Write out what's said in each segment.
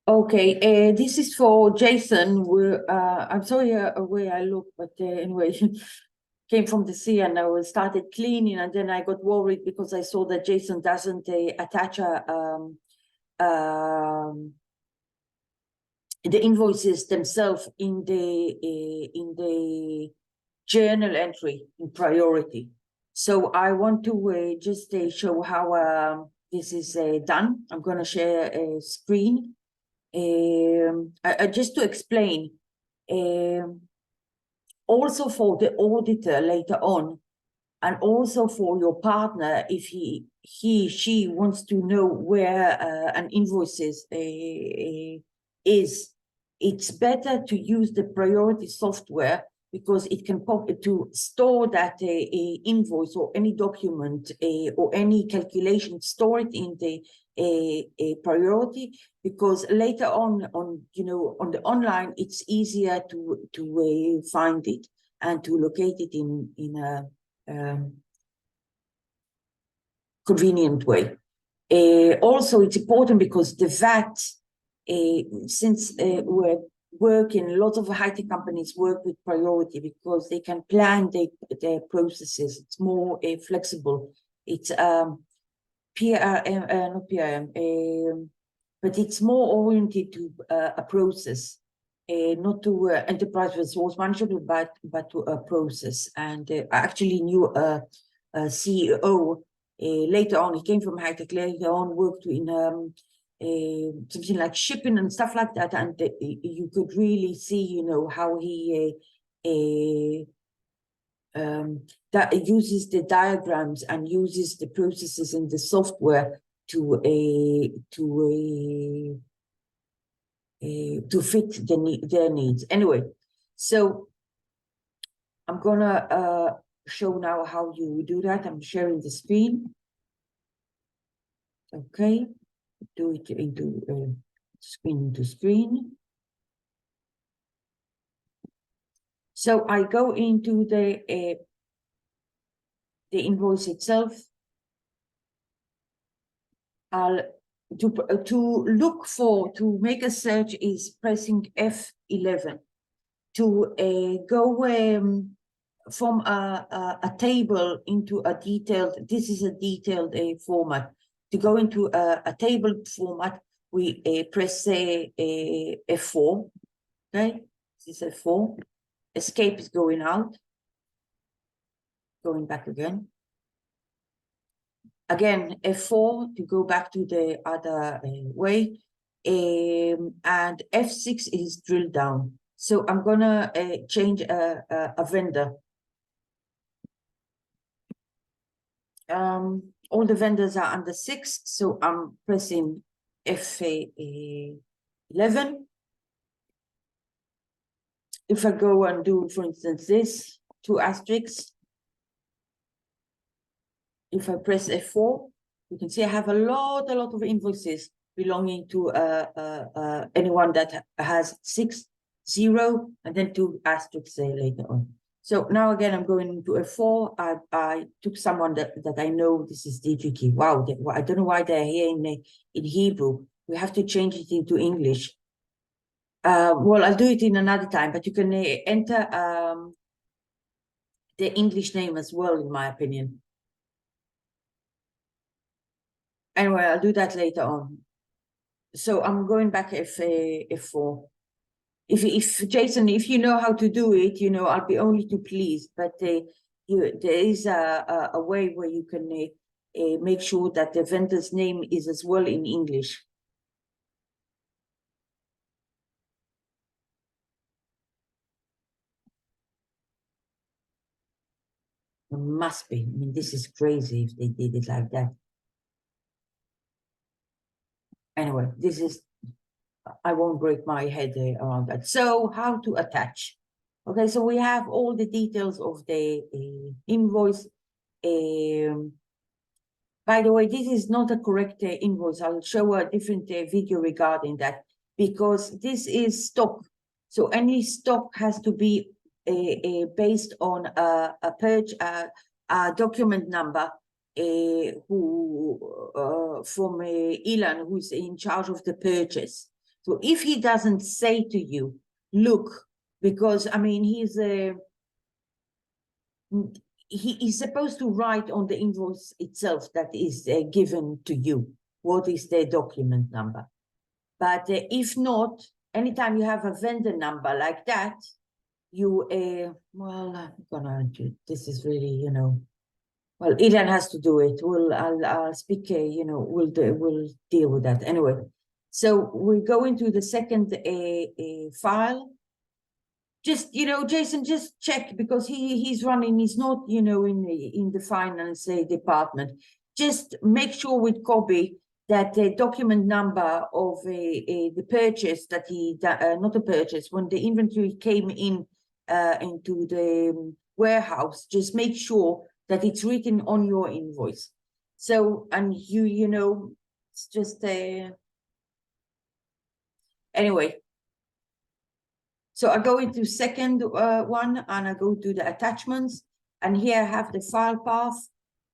Okay, this is for Jason. I'm sorry where I look, but anyway, came from the sea and I started cleaning, and then I got worried because I saw that Jason doesn't attach the invoices themselves in the journal entry in priority. So I want to just show how this is done. I'm going to share a screen. Just to explain, also for the auditor later on, and also for your partner, if she wants to know where an invoice is, it's better to use the priority software, because it can to store that invoice or any document or any calculation, store it in the priority, because later on on the online it's easier to find it and to locate it in a convenient way. Also, it's important because the VAT, since we're working, lots of high-tech companies work with priority because they can plan their processes. It's more flexible. It's PRM, not PRM, but it's more oriented to a process, not to enterprise resource management, but to a process. And I actually knew a CEO later on. He came from high tech. Later on, worked in something like shipping and stuff like that, and you could really see, how he that uses the diagrams and uses the processes in the software to fit their needs. Anyway, so I'm gonna show now how you do that. I'm sharing the screen. Okay, do it into screen to screen. So I go into the invoice itself. To make a search is pressing F11. To go from a table into a detailed, this is a detailed format. To go into a table format, we press F4. Okay, this is F4. Escape is going out. Going back again. Again, F4 to go back to the other way. And F6 is drill down. So I'm gonna change a vendor. All the vendors are under 6, so I'm pressing F11. If I go and do, for instance, this 2 asterisks, if I press F4, you can see I have a lot of invoices belonging to anyone that has 6, 0, and then 2 asterisks later on. So now again, I'm going into F4. I took someone that I know. This is DGK. Wow, I don't know why they're here in Hebrew. We have to change it into English. Well, I'll do it in another time, but you can enter the English name as well, in my opinion. Anyway, I'll do that later on. So I'm going back F4. If Jason, if you know how to do it, I'll be only too pleased. But there is a way where you can make sure that the vendor's name is as well in English. It must be. I mean, this is crazy if they did it like that. Anyway, this is, I won't break my head around that. So how to attach? Okay, so we have all the details of the invoice. By the way, this is not a correct invoice. I'll show a different video regarding that, because this is stock. So any stock has to be based on a document number from Ilan, who's in charge of the purchase. So if he doesn't say to you, look, because I mean, he is supposed to write on the invoice itself that is given to you, what is the document number. But if not, anytime you have a vendor number like that, you, well, I'm gonna do, this is really, you know, well, Ilan has to do it. I'll speak, you know, we'll deal with that anyway. So we go into the second file. Just, you know, Jason, just check, because he's running, he's not, you know, in the finance department. Just make sure with Kobe that the document number of the purchase that he, not the purchase, when the inventory came in into the warehouse, just make sure that it's written on your invoice. So, and you know, it's just anyway. So I go into second one, and I go to the attachments, and here I have the file path,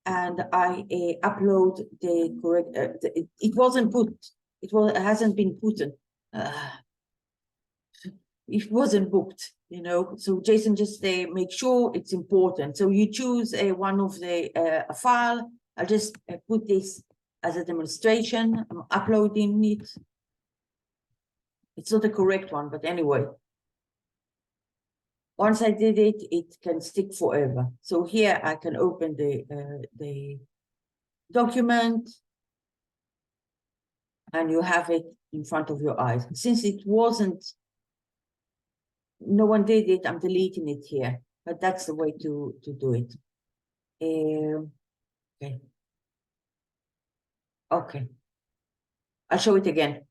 and I upload the correct, it wasn't put, it hasn't been put in, it wasn't booked, you know, so Jason just make sure it's important. So you choose one of the a file. I just put this as a demonstration. I'm uploading it. It's not the correct one, but anyway. Once I did it, it can stick forever. So here I can open the document, and you have it in front of your eyes. Since it wasn't, no one did it, I'm deleting it here, but that's the way to do it. Okay. Okay. I'll show it again.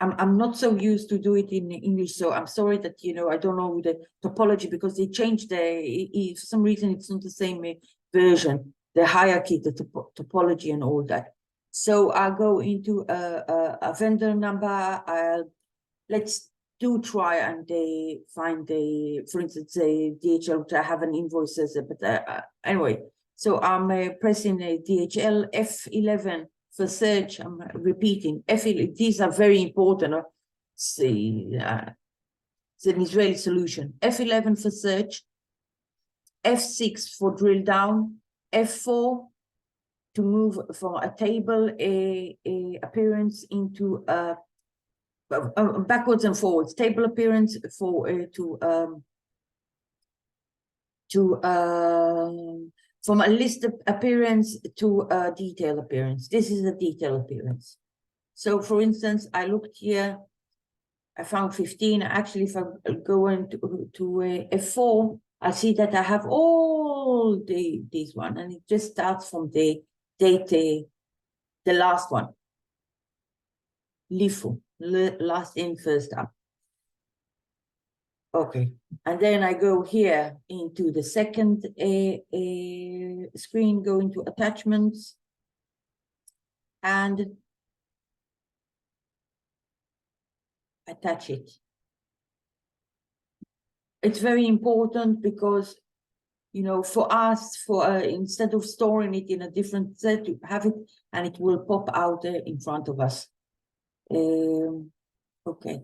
I'm not so used to do it in English, so I'm sorry that, you know, I don't know the topology, because they changed for some reason it's not the same version, the hierarchy, the topology and all that. So I'll go into a vendor number. Let's try and find for instance, a DHL, which I have an invoice as but anyway. So I'm pressing a DHL F11 for search. I'm repeating F11. These are very important. See, it's an Israeli solution. F11 for search, F6 for drill down, F4 to move from a table appearance into a backwards and forwards, table appearance for from a list appearance to a detail appearance. This is a detail appearance. So for instance, I looked here, I found 15. Actually, if I go into F4, I see that I have all these one, and it just starts from the date, the last one. LIFO, last in, first up. Okay, and then I go here into the second screen, go into attachments, and attach it. It's very important because, you know, for us, instead of storing it in a different set, you have it and it will pop out in front of us. Okay.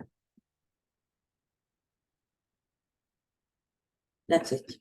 That's it.